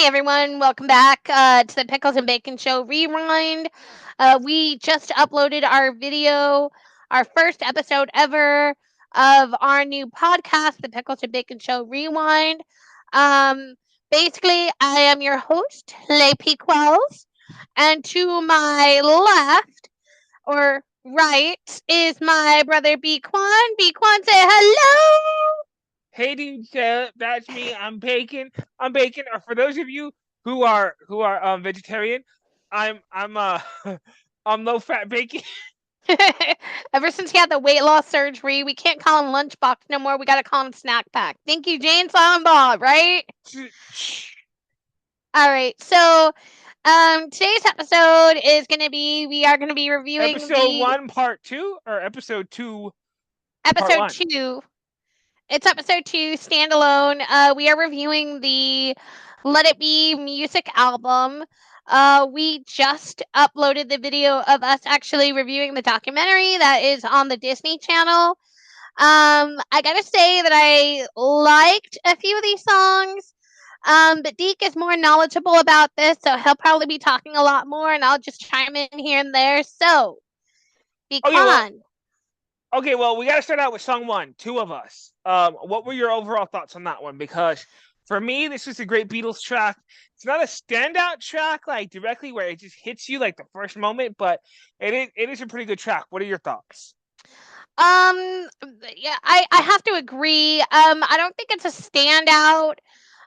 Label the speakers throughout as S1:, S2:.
S1: everyone, welcome back to the Pickles and Bacon Show Rewind. We just uploaded our video, our first episode ever of our new podcast, the Pickles and Bacon Show Rewind. Um, Basically, I am your host, Les Pickles, and to my left or right is my brother B Quan. B Quan, say hello.
S2: Hey, dude, that's me. I'm bacon. I'm bacon. Or for those of you who are vegetarian, I'm I'm low fat bacon.
S1: Ever since he had the weight loss surgery, we can't call him Lunchbox no more. We got to call him Snack Pack. Thank you, Jane, Silent Bob, right? All right. So, today's episode is going to be we are going to be reviewing
S2: Episode
S1: the
S2: 1, part 2, or episode 2, part
S1: episode
S2: 1.
S1: 2. It's episode 2, standalone. We are reviewing the Let It Be music album. We just uploaded the video of us actually reviewing the documentary that is on the Disney Channel. I gotta say that I liked a few of these songs. But Deke is more knowledgeable about this, so he'll probably be talking a lot more, and I'll just chime in here and there. So,
S2: Okay, well,
S1: Bequan.
S2: we got to start out with song 1. Two of us. What were your overall thoughts on that one? Because for me, this was a great Beatles track. It's not a standout track like directly where it just hits you like the first moment, but it is a pretty good track. What are your thoughts?
S1: Yeah, I have to agree. I don't think it's a standout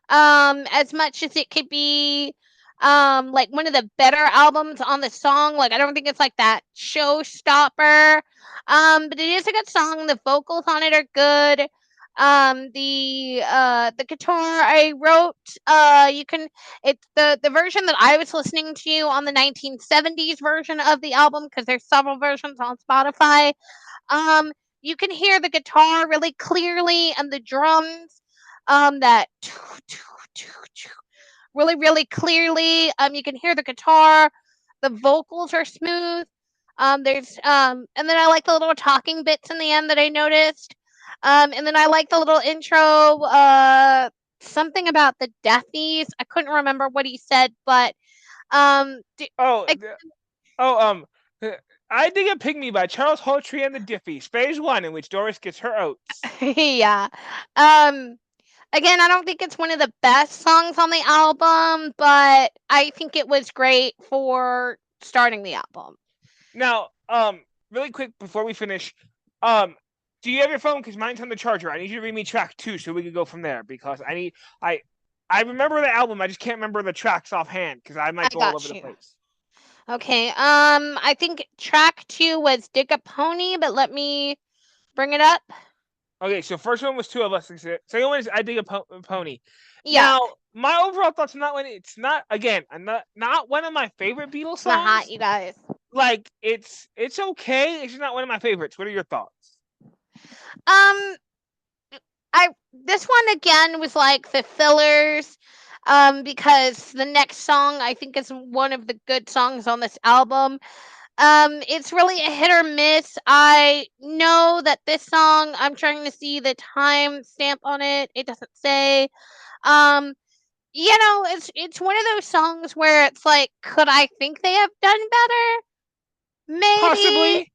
S1: as much as it could be like one of the better albums on the song. Like I don't think it's like that showstopper. But it is a good song. The vocals on it are good. The guitar I wrote, you can it's the version that I was listening to on the 1970s version of the album because there's several versions on Spotify. um, you can hear the guitar really clearly and the drums, that really, really clearly. You can hear the guitar. The vocals are smooth. And then I like the little talking bits in the end that I noticed. And then I like the little intro. Something about the deathies. I couldn't remember what he said, but
S2: Oh,
S1: I,
S2: oh, uh, I Dig a Pygmy by Charles Hawtrey and the Diffees, phase 1, in which Doris gets her oats.
S1: yeah. Um, Again, I don't think it's one of the best songs on the album, but I think it was great for starting the album.
S2: Now, really quick before we finish, um, do you have your phone? Because mine's on the charger. I need you to read me track 2 so we can go from there. Because I remember the album. I just can't remember the tracks offhand because I
S1: I
S2: might go all over
S1: got
S2: the
S1: you.
S2: place.
S1: Okay. I think track 2 was Dig a Pony, but let me bring it up.
S2: Okay, so first one was Two of Us. Second one is I Dig a Pony.
S1: Yeah.
S2: Now, my overall thoughts on that one, it's not again, not one of my favorite Beatles
S1: I'm hot,
S2: songs.
S1: you guys.
S2: Like it's okay. It's just not one of my favorites. What are your thoughts?
S1: Um, I this one again was like the fillers. Because the next song I think is one of the good songs on this album. It's really a hit or miss. I know that this song, I'm trying to see the time stamp on it. It doesn't say. Um, it's one of those songs where it's like, could I think they have done better? Maybe.
S2: Possibly.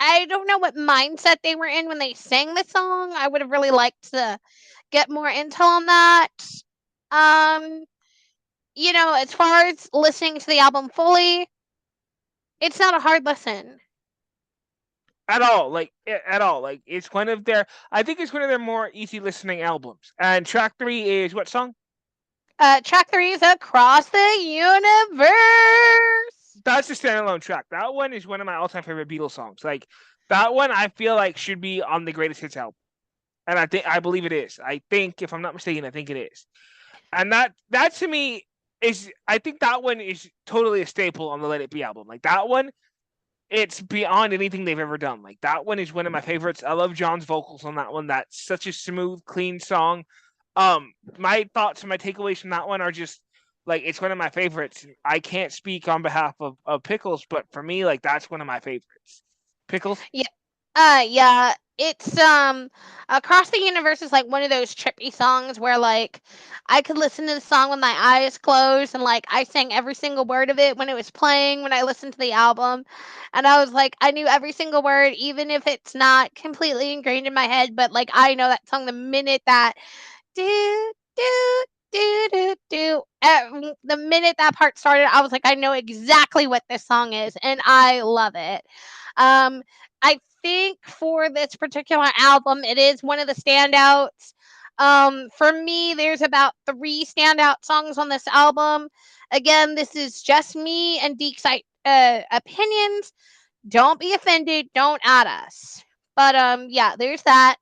S1: I don't know what mindset they were in when they sang the song. I would have really liked to get more intel on that. Um, as far as listening to the album fully, it's not a hard listen.
S2: At all, at all. Like it's one of their. I think it's one of their more easy listening albums. And track 3 is what song?
S1: Track 3 is Across the Universe.
S2: That's the standalone track. That one is one of my all-time favorite Beatles songs. Like that one, I feel like should be on the greatest hits album, and I believe it is. I think, if I'm not mistaken, I think it is. And that to me is, I think that one is totally a staple on the Let It Be album. Like that one, it's beyond anything they've ever done. Like that one is one of my favorites. I love John's vocals on that one. That's such a smooth, clean song. My thoughts and my takeaways from that one are just like it's one of my favorites. I can't speak on behalf of Pickles, but for me, like that's one of my favorites. Pickles.
S1: Yeah. Yeah, it's Across the Universe is like one of those trippy songs where like I could listen to the song with my eyes closed and like I sang every single word of it when it was playing when I listened to the album. And I was like I knew every single word even if it's not completely ingrained in my head, but like I know that song the minute that do do do. The minute that part started, I was like, I know exactly what this song is, and I love it. Um, I think for this particular album, it is one of the standouts. For me, there's about three standout songs on this album. Again, this is just me and Deke's opinions. Don't be offended. Don't add us. But yeah, there's that.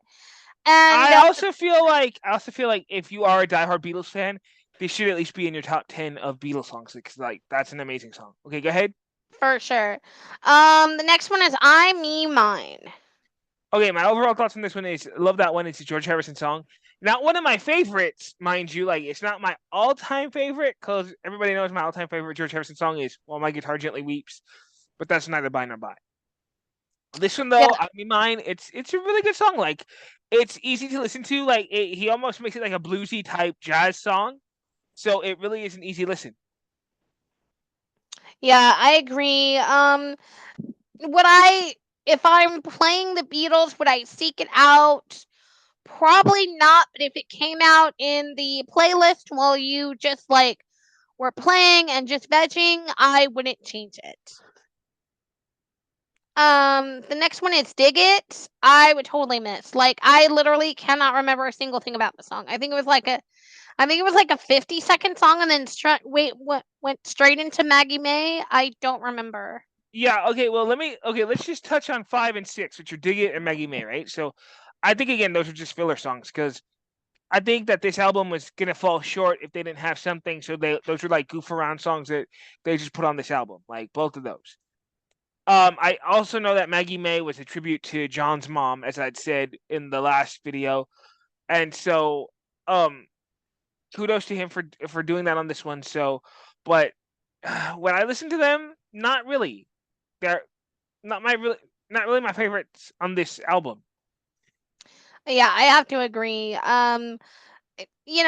S1: And
S2: I also feel like if you are a diehard Beatles fan, this should at least be in your top 10 of Beatles songs because like that's an amazing song. Okay, go ahead.
S1: for sure. The next one is I, Me, Mine.
S2: Okay, my overall thoughts on this one is love that one. It's a George Harrison song. Not one of my favorites, mind you. Like it's not my all-time favorite because everybody knows my all-time favorite George Harrison song is "While My Guitar Gently Weeps," but that's neither by nor by. This one
S1: Yeah,
S2: though, I mean, mine. It's a really good song. Like it's easy to listen to. He almost makes it like a bluesy type jazz song, so it really is an easy listen.
S1: yeah, I agree. Would I, if I'm playing the Beatles, would I seek it out? Probably not, but if it came out in the playlist while you just like were playing and just vegging, I wouldn't change it. The next one is Dig It. I would totally miss. Like, I literally cannot remember a single thing about the song. I think it was like a 50-second song and then what went straight into Maggie May. I don't remember.
S2: Yeah. Okay. Well, let's just touch on 5 and 6, which are "Dig It" and "Maggie May." Right. So, I think again those are just filler songs because I think that this album was gonna fall short if they didn't have something. So those are like goof around songs that they just put on this album, like both of those. I also know that Maggie May was a tribute to John's mom, as I'd said in the last video, and so um, kudos to him for doing that on this one. So, but when I listen to them, not really. They're not my really not really my favorites on this album.
S1: Yeah, I have to agree.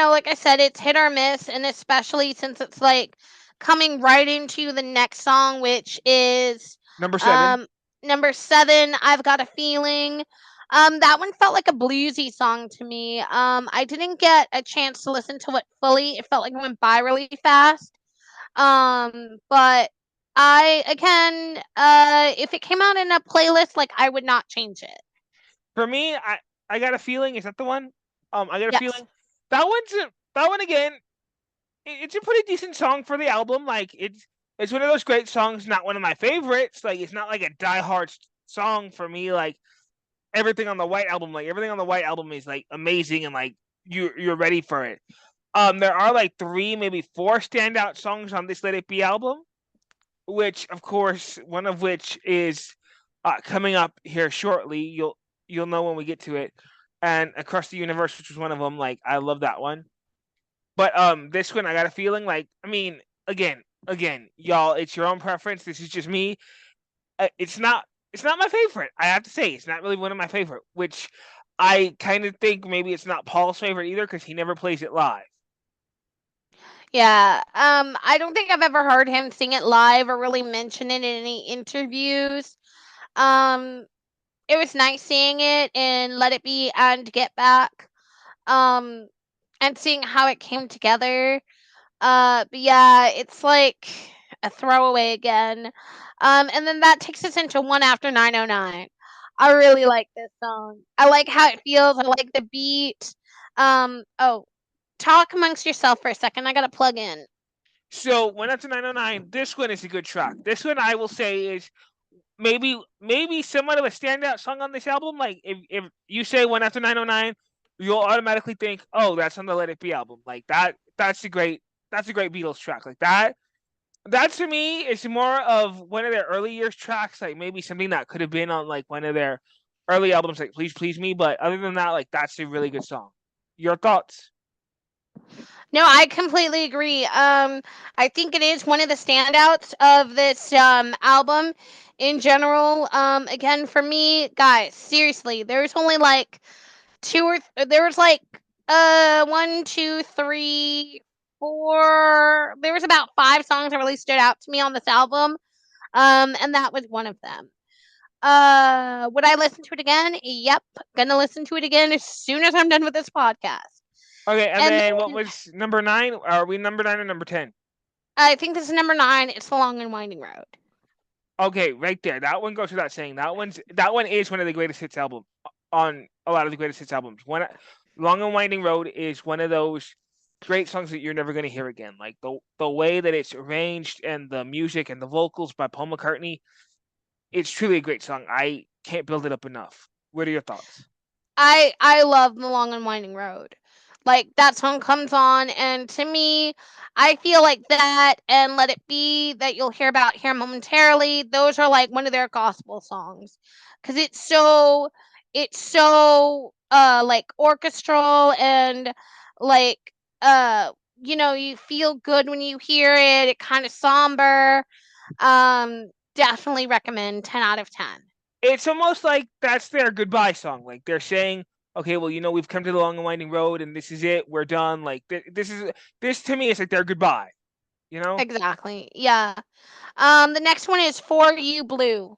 S1: Like I said, it's hit or miss, and especially since it's like coming right into the next song, which is
S2: Number 7.
S1: um number 7. I've got a feeling. That one felt like a bluesy song to me. I didn't get a chance to listen to it fully. It felt like it went by really fast. But I again, if it came out in a playlist, like I would not change it.
S2: For me, I got a feeling. Is that the one? I got a
S1: Yes.
S2: feeling that one again. It's a pretty decent song for the album. Like it's one of those great songs. Not one of my favorites. Like it's not like a diehard song for me. Like everything on the White Album. Like everything on the White Album is like amazing and like you're ready for it. There are like three, maybe four standout songs on this Let It Be album, which of course one of which is coming up here shortly. You'll know when we get to it. And Across the Universe, which was one of them. Like I love that one. But this one I got a feeling like I mean again, y'all, it's your own preference. This is just me. It's not my favorite. I have to say it's not really one of my favorite. Which I kind of think maybe it's not Paul's favorite either because he never plays it live.
S1: Yeah. I don't think I've ever heard him sing it live or really mention it in any interviews. Um, it was nice seeing it in Let It Be and Get Back. Um, and seeing how it came together. But yeah, it's like a throwaway again. And then that takes us into One After 909. I really like this song. I like how it feels. I like the beat. Oh, talk amongst yourself for a second. I gotta plug in.
S2: So when that's a 909, this one is a good track. This one I will say is maybe somewhat of a standout song on this album. Like if you say one after 909, you'll automatically think, oh, that's on the Let It Be album. Like that's a great Beatles track. Like that to me is more of one of their early years tracks. Like maybe something that could have been on like one of their early albums, like Please Please Me. But other than that, like that's a really good song. Your thoughts?
S1: No, I completely agree. I think it is one of the standouts of this album in general. Again, for me, guys, seriously, there's only like there was like one, two, three, four. There was about five songs that really stood out to me on this album. And that was one of them. Would I listen to it again? Yep, gonna listen to it again as soon as I'm done with this podcast.
S2: Okay, and
S1: And
S2: then what
S1: then
S2: was number 9? Are we number 9 or number 10?
S1: I think this is number nine. It's the long and winding road.
S2: Okay, right there. That one goes without saying. That one is one of the greatest hits album on a lot of the greatest hits albums. Long and Winding Road is one of those great songs that you're never going to hear again. Like the way that it's arranged and the music and the vocals by Paul McCartney, it's truly a great song. I can't build it up enough. What are your thoughts?
S1: I love the long and winding road. Like that song comes on, and to me, I feel like that and Let It Be that you'll hear about here momentarily. Those are like one of their gospel songs because it's so like orchestral and like you feel good when you hear it. It kind of somber. Definitely recommend 10 out of 10.
S2: It's almost like that's their goodbye song. Like they're saying, okay, well, we've come to the long and winding road, and this is it. We're done. Like this to me is like their goodbye. You know,
S1: Exactly. Yeah. The next one is For You Blue.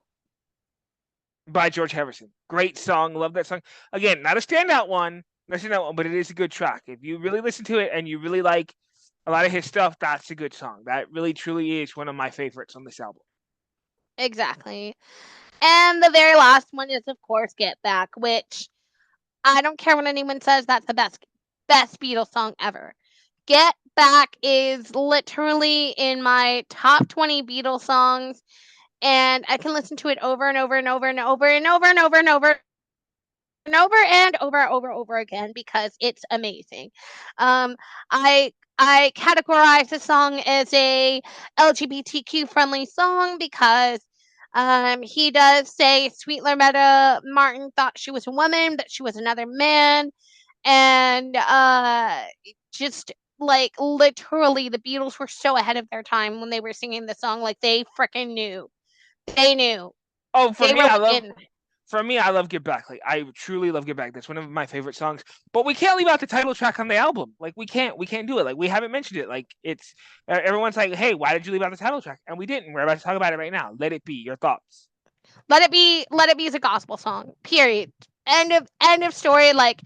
S2: by George Harrison. Great song. Love that song. Again, not a standout one, but it is a good track. If you really listen to it and you really like a lot of his stuff, that's a good song. That really truly is one of my favorites on this album.
S1: Exactly. And the very last one is, of course, Get Back, which I don't care what anyone says, that's the best Beatles song ever. Get Back is literally in my top 20 Beatles songs, and I can listen to it over and over and over and over and over and over and over and over again because it's amazing. I categorize the song as a LGBTQ friendly song because he does say Sweet Loretta Martin thought she was a woman, but she was another man, and just like literally the Beatles were so ahead of their time when they were singing the song. Like they freaking knew. They knew.
S2: Oh,
S1: They were in.
S2: for me, I love Get Back. Like I truly love Get Back. That's one of my favorite songs. But we can't leave out the title track on the album. Like we can't do it. Like we haven't mentioned it. Like it's everyone's like, hey, why did you leave out the title track? And we didn't. We're about to talk about it right now. Let It Be. Your thoughts?
S1: Let it be. Let it be is a gospel song. Period. End of story. Like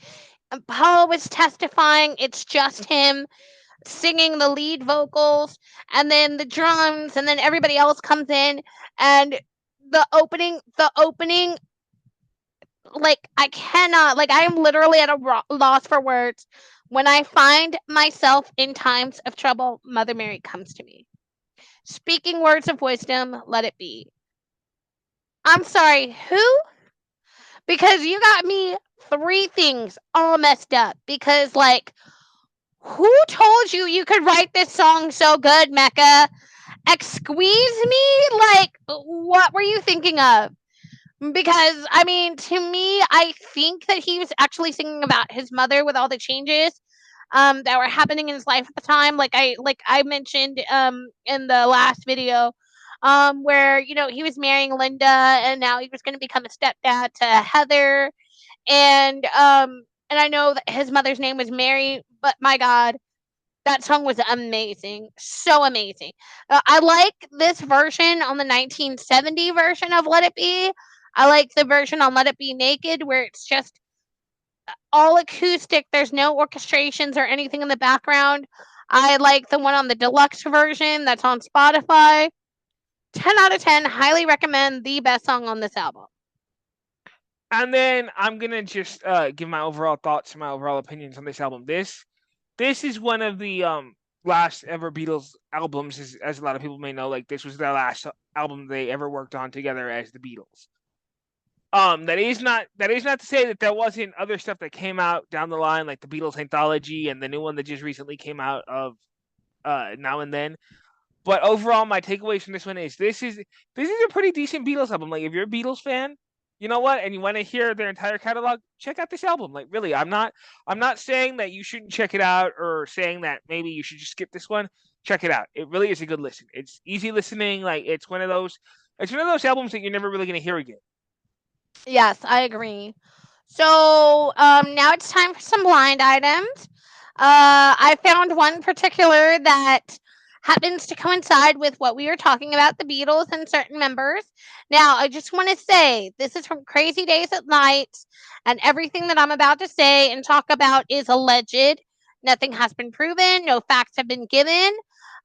S1: Paul was testifying. It's just him singing the lead vocals, and then the drums, and then everybody else comes in, and the opening. Like I cannot. Like I am literally at a loss for words. When I find myself in times of trouble, Mother Mary comes to me, speaking words of wisdom. Let it be. I'm sorry. Who? Because you got me three things all messed up. Because, like, who told you you could write this song so good, Mecca? Squeeze me? Like, what were you thinking of? Because, I mean, to me, I think that he was actually singing about his mother with all the changes that were happening in his life at the time. Like I mentioned in the last video, where he was marrying Linda and now he was going to become a stepdad to Heather, and I know that his mother's name was Mary, but my God, that song was amazing, so amazing. I like this version on the 1970 version of Let It Be. I like the version on Let It Be Naked where it's just all acoustic. There's no orchestrations or anything in the background. I like the one on the deluxe version that's on Spotify. 10 out of 10. Highly recommend. The best song on this album.
S2: And then I'm gonna just give my overall thoughts and my overall opinions on this album. This is one of the last ever Beatles albums, as a lot of people may know. Like this was their last album they ever worked on together as the Beatles. That is not to say that there wasn't other stuff that came out down the line, like the Beatles anthology and the new one that just recently came out of Now and Then. But overall, my takeaways from this one is this is a pretty decent Beatles album. Like if you're a Beatles fan, you know what, and you want to hear their entire catalog, check out this album. Like, really, I'm not saying that you shouldn't check it out or saying that maybe you should just skip this one. Check it out. It really is a good listen. It's easy listening. Like, it's one of those albums that you're never really gonna hear again.
S1: Yes, I agree. So now it's time for some blind items. I found one particular that happens to coincide with what we were talking about, the Beatles and certain members. Now, I just want to say this is from Crazy Days at Night, and everything that I'm about to say and talk about is alleged. Nothing has been proven, no facts have been given.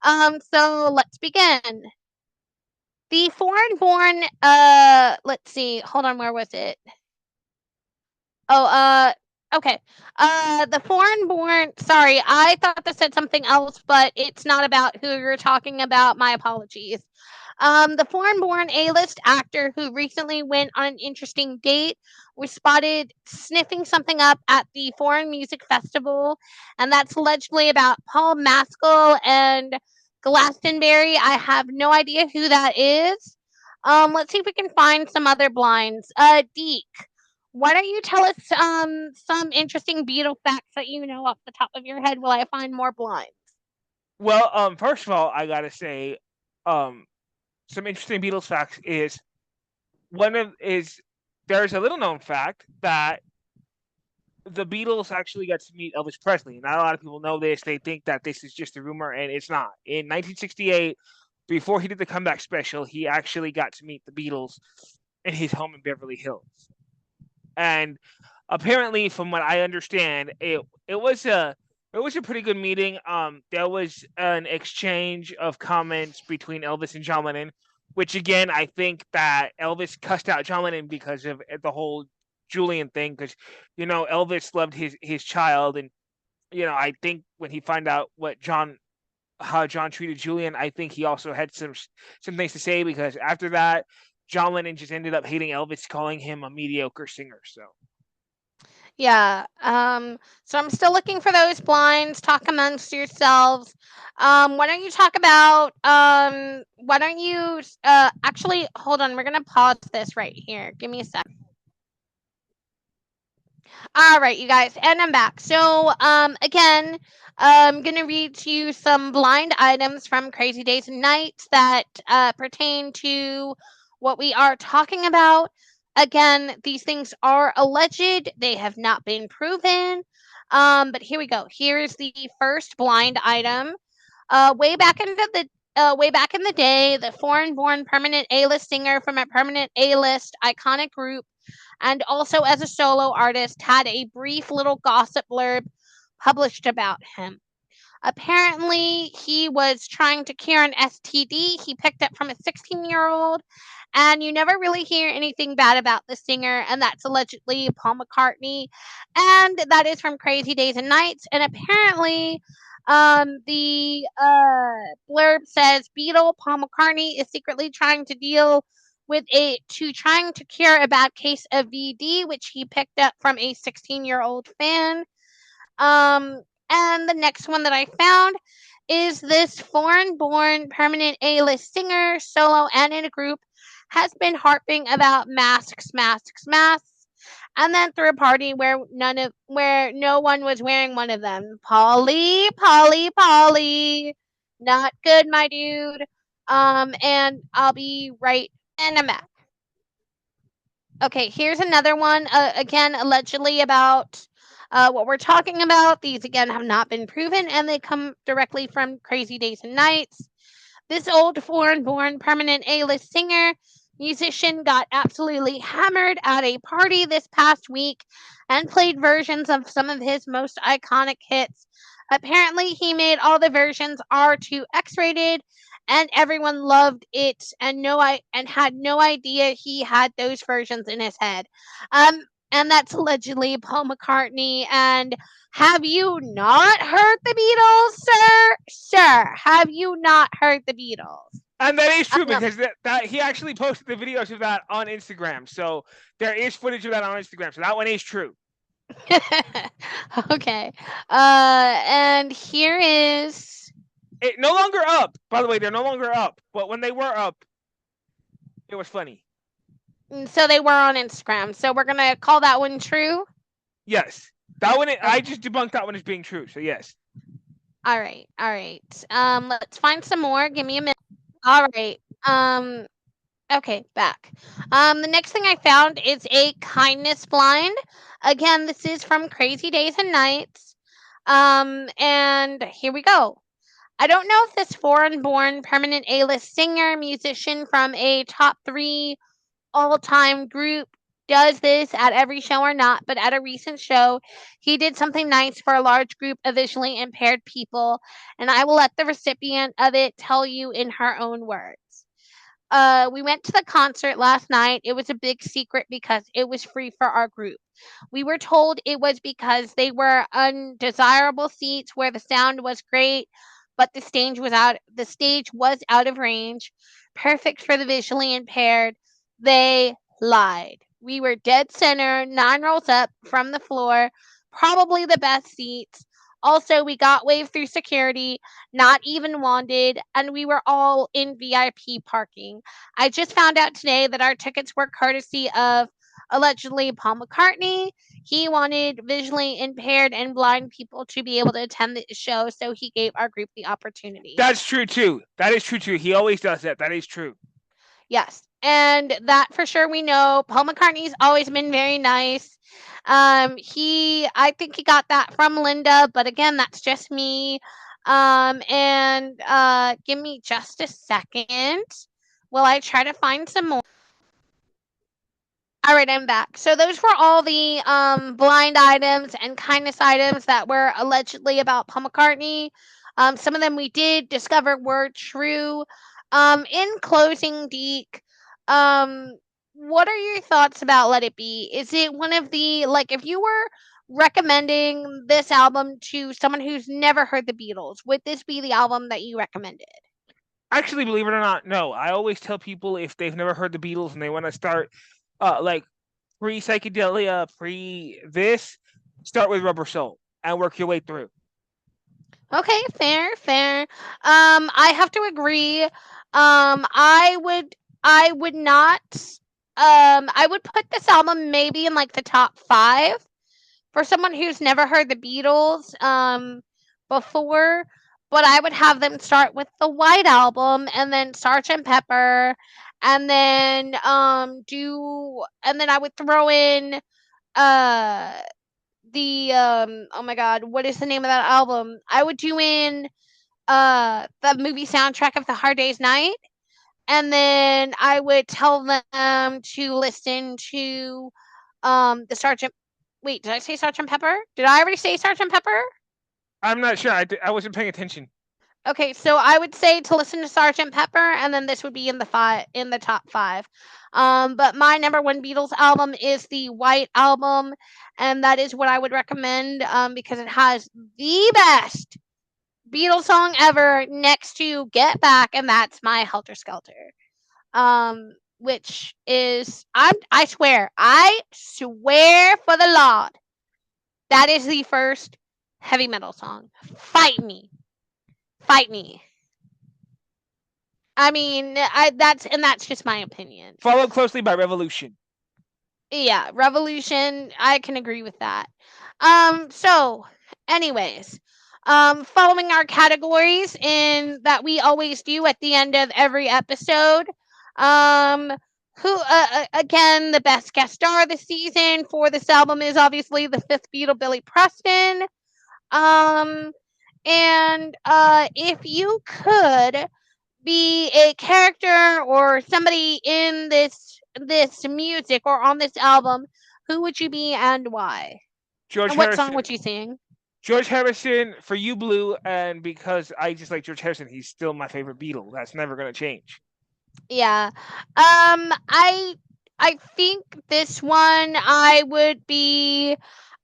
S1: So let's begin. The foreign born, let's see, hold on, where was it? Oh, okay. The foreign born, sorry, I thought this said something else, but it's not about who you're talking about. My apologies. The foreign born A list actor who recently went on an interesting date was spotted sniffing something up at the Foreign Music Festival, and that's allegedly about Paul Maskell and Glastonbury. I have no idea who that is. Let's see if we can find some other blinds. Deke, why don't you tell us some interesting Beatle facts that you know off the top of your head while I find more blinds?
S2: Well, first of all, I gotta say, um, some interesting Beatles facts is one of is there's a little known fact that the Beatles actually got to meet Elvis Presley. Not a lot of people know this. They think that this is just a rumor, and it's not. In 1968, before he did the comeback special, he actually got to meet the Beatles in his home in Beverly Hills. And apparently, from what I understand, it was a pretty good meeting. There was an exchange of comments between Elvis and John Lennon, which again I think that Elvis cussed out John Lennon because of the whole Julian thing, because Elvis loved his child, and I think when he found out how John treated Julian, I think he also had some things to say, because after that, John Lennon just ended up hating Elvis, calling him a mediocre singer. So
S1: Yeah. So I'm still looking for those blinds. Talk amongst yourselves. Why don't you talk about why don't you actually hold on, we're gonna pause this right here. Give me a sec. All right, you guys, and I'm back. So, again, I'm gonna read to you some blind items from Crazy Days and Nights that pertain to what we are talking about. Again, these things are alleged; they have not been proven. But here we go. Here's the first blind item. Way back in the day, the foreign-born permanent A-list singer from a permanent A-list iconic group and also as a solo artist had a brief little gossip blurb published about him. Apparently, he was trying to cure an STD he picked up from a 16-year-old, and you never really hear anything bad about the singer, and that's allegedly Paul McCartney, and that is from Crazy Days and Nights. And apparently, the blurb says Beatle Paul McCartney is secretly trying to cure a bad case of VD, which he picked up from a 16-year-old fan. Um, and the next one that I found is this foreign born permanent A list singer, solo and in a group, has been harping about masks, masks, masks, and then threw a party where no one was wearing one of them. Polly, Polly, Polly. Not good, my dude. And I'll be right in a minute. Okay, here's another one. Again, allegedly about what we're talking about. These again have not been proven, and they come directly from Crazy Days and Nights. This old foreign born permanent A list singer musician got absolutely hammered at a party this past week and played versions of some of his most iconic hits. Apparently, he made all the versions R2 X rated, and everyone loved it and had no idea he had those versions in his head. Um, and that's allegedly Paul McCartney. And have you not heard the Beatles, sir? Sir, have you not heard the Beatles?
S2: and that is true,
S1: Um,
S2: because that he actually posted the videos of that on Instagram. So there is footage of that on Instagram. So that one is true.
S1: okay. And here is.
S2: It no longer up. By the way, they're no longer up. But when they were up, it was funny.
S1: So they were on Instagram. So we're gonna call that one true.
S2: Yes, that one.
S1: Okay.
S2: I just debunked that one as being true. So yes.
S1: All right. All right. Let's find some more. Give me a minute. All right. Um. Okay. Back. The next thing I found is a kindness blind. Again, this is from Crazy Days and Nights. And here we go. I don't know if this foreign born permanent A list singer, musician from a top three all time group does this at every show or not, but at a recent show, he did something nice for a large group of visually impaired people, and I will let the recipient of it tell you in her own words. We went to the concert last night. It was a big secret because it was free for our group. We were told it was because they were undesirable seats where the sound was great, but the stage was out of range, perfect for the visually impaired. They lied. We were dead center, 9 rows up from the floor, probably the best seats. Also, we got waved through security, not even wanted, and we were all in VIP parking. I just found out today that our tickets were courtesy of allegedly Paul McCartney. He wanted visually impaired and blind people to be able to attend the show, so he gave our group the opportunity.
S2: That's true too. That is true too. He always does that. That is true.
S1: Yes, and that for sure we know. Paul McCartney's always been very nice. I think he got that from Linda, but again, that's just me. And give me just a second while I try to find some more. All right, I'm back. So those were all the blind items and kindness items that were allegedly about Paul McCartney. Some of them we did discover were true. In closing, Deke, um, what are your thoughts about Let It Be? Is it one of the like if you were recommending this album to someone who's never heard the Beatles, would this be the album that you recommended?
S2: Actually, believe it or not, no. I always tell people if they've never heard the Beatles and they want to start, like pre psychedelia, pre this, start with Rubber Soul and work your way through.
S1: Okay, fair, fair. I have to agree. I would not. I would put this album maybe in like the top five for someone who's never heard the Beatles before. But I would have them start with the White Album and then Sergeant Pepper, and then I would throw in uh oh my god, what is the name of that album? I would do in the movie soundtrack of The Hard Day's Night, and then I would tell them to listen to the Sergeant. Wait, did I say Sergeant Pepper? Did I already say Sergeant Pepper?
S2: I'm not sure. I wasn't paying attention.
S1: Okay, so I would say to listen to Sergeant Pepper, and then this would be in the top five. But my number one Beatles album is the White Album, and that is what I would recommend because it has the best Beatles song ever next to Get Back, and that's my Helter Skelter. Which is I swear for the Lord, that is the first heavy metal song. Fight me. Fight me. I mean, that's just my opinion.
S2: Followed closely by Revolution.
S1: Yeah, Revolution, I can agree with that. So anyways, following our categories in that we always do at the end of every episode. Um again, the best guest star this season for this album is obviously the fifth Beatle, Billy Preston. Um and if you could be a character or somebody in this music or on this album, who would you be and why?
S2: George
S1: And what song
S2: Harrison.
S1: would you sing?
S2: George Harrison for You Blue, and because I just like George Harrison, he's still my favorite Beatle. That's never gonna change.
S1: Yeah. I think this one I would be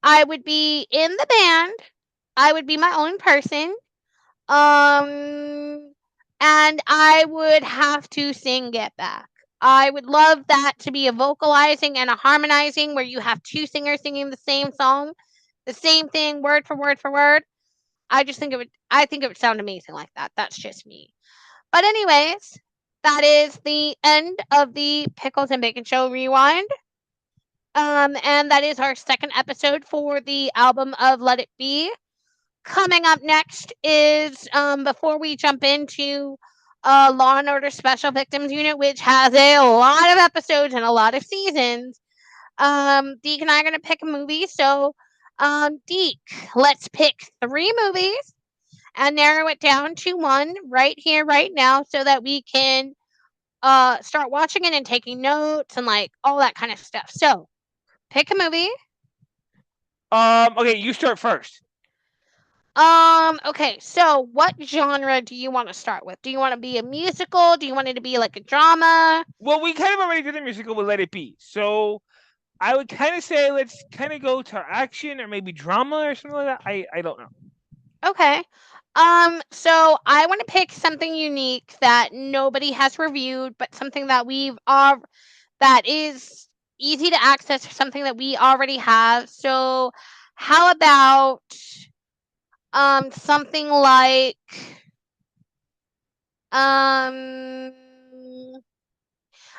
S1: in the band. I would be my own person. Um, and I would have to sing Get Back. I would love that to be a vocalizing and a harmonizing where you have two singers singing the same song, the same thing, word for word for word. I think it would sound amazing like that. That's just me. But anyways, that is the end of the Pickles and Bacon Show Rewind. And that is our second episode for the album of Let It Be. Coming up next is before we jump into Law and Order Special Victims Unit, which has a lot of episodes and a lot of seasons. Deke and I are gonna pick a movie. So, Deke, let's pick 3 movies and narrow it down to one right here, right now, so that we can start watching it and taking notes and like all that kind of stuff. So, pick a movie.
S2: Okay, you start first.
S1: Okay, so what genre do you want to start with? Do you want to be a musical? Do you want it to be like a drama?
S2: Well, we kind of already did the musical with Let It Be, so I would kind of say let's kind of go to action or maybe drama or something like that. I don't know.
S1: Okay. So I want to pick something unique that nobody has reviewed, but something that that is easy to access, or something that we already have. So how about something like um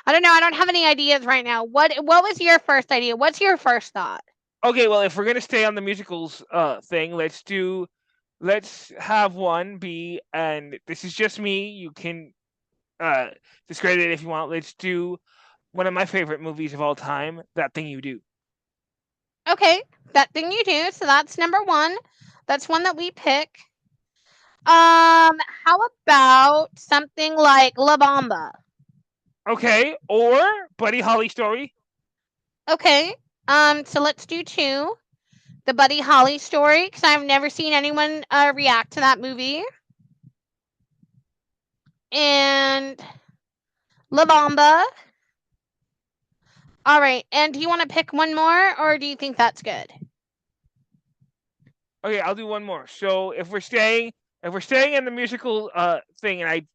S1: I don't know. I don't have any ideas right now. What was your first idea? What's your first thought?
S2: Okay, well, if we're gonna stay on the musicals thing, let's have one be, and this is just me. You can uh discredit it if you want. Let's do one of my favorite movies of all time, That Thing You Do.
S1: Okay, that thing you do. So that's number one. That's one that we pick. How about something like La Bamba?
S2: Okay, or Buddy Holly story.
S1: Okay. So let's do two. The Buddy Holly story, because I've never seen anyone react to that movie. And La Bamba. All right. And do you want to pick one more, or do you think that's good?
S2: Okay, I'll do one more. So if we're staying in the musical thing, and I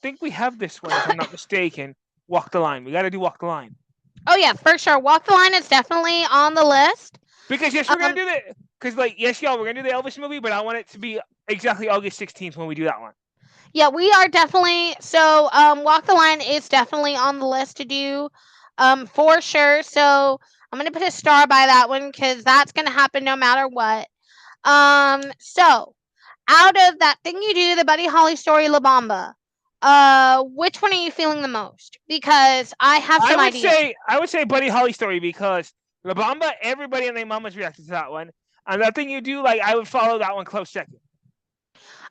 S2: think we have this one if I'm not mistaken. Walk the Line. We got to do Walk the Line.
S1: Oh yeah, for sure. Walk the Line is definitely on the list.
S2: Because yes, we're gonna
S1: Um,
S2: do that. Because like yes, y'all, we're gonna do the Elvis movie, but I want it to be exactly August 16th when we do that one.
S1: yeah, we are definitely so. Walk the Line is definitely on the list to do, for sure. So I'm gonna put a star by that one because that's gonna happen no matter what. So out of that thing you do, the Buddy Holly story, La Bamba, which one are you feeling the most? Because I have
S2: I
S1: some
S2: would
S1: ideas.
S2: say I would say Buddy Holly story because La Bamba, everybody and their mamas reacted to that one, and that thing you do, like I would follow that one close second.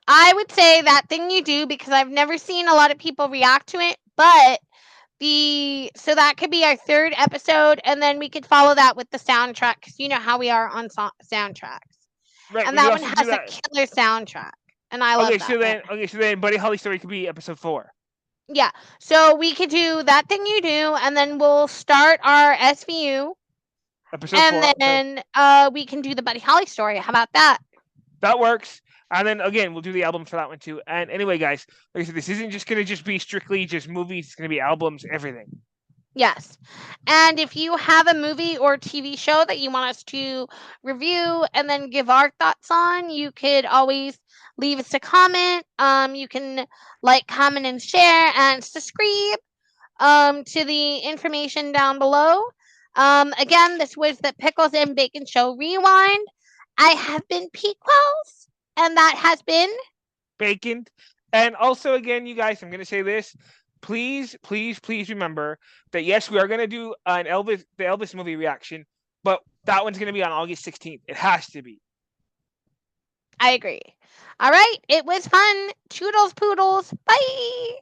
S1: I would say that thing you do because I've never seen a lot of people react to it, but the so that could be our third episode, and then we could follow that with the soundtrack because you know how we are on soundtracks,
S2: Right.
S1: and
S2: We could
S1: that one
S2: also do
S1: has a
S2: that.
S1: killer soundtrack, and I love that one.
S2: Okay, so then Buddy Holly story could be episode 4,
S1: Yeah, so we could do that thing you do, and then we'll start our SVU,
S2: episode
S1: and
S2: 4. Okay,
S1: then we can do the Buddy Holly story. How about that?
S2: that works. And then again, we'll do the album for that one too. And anyway, guys, like I said, this isn't just gonna just be strictly just movies. It's gonna be albums, everything.
S1: Yes. And if you have a movie or TV show that you want us to review and then give our thoughts on, you could always leave us a comment. You can like, comment, and share and subscribe to the information down below. Again, this was the Pickles and Bacon Show Rewind. I have been Pequels, and that has been.
S2: Bacon. And also, again, you guys, I'm gonna say this. Please, please, please remember that yes, we are gonna do the Elvis movie reaction, but that one's gonna be on August 16th. It has to be.
S1: I agree. All right, it was fun. Toodles poodles. Bye.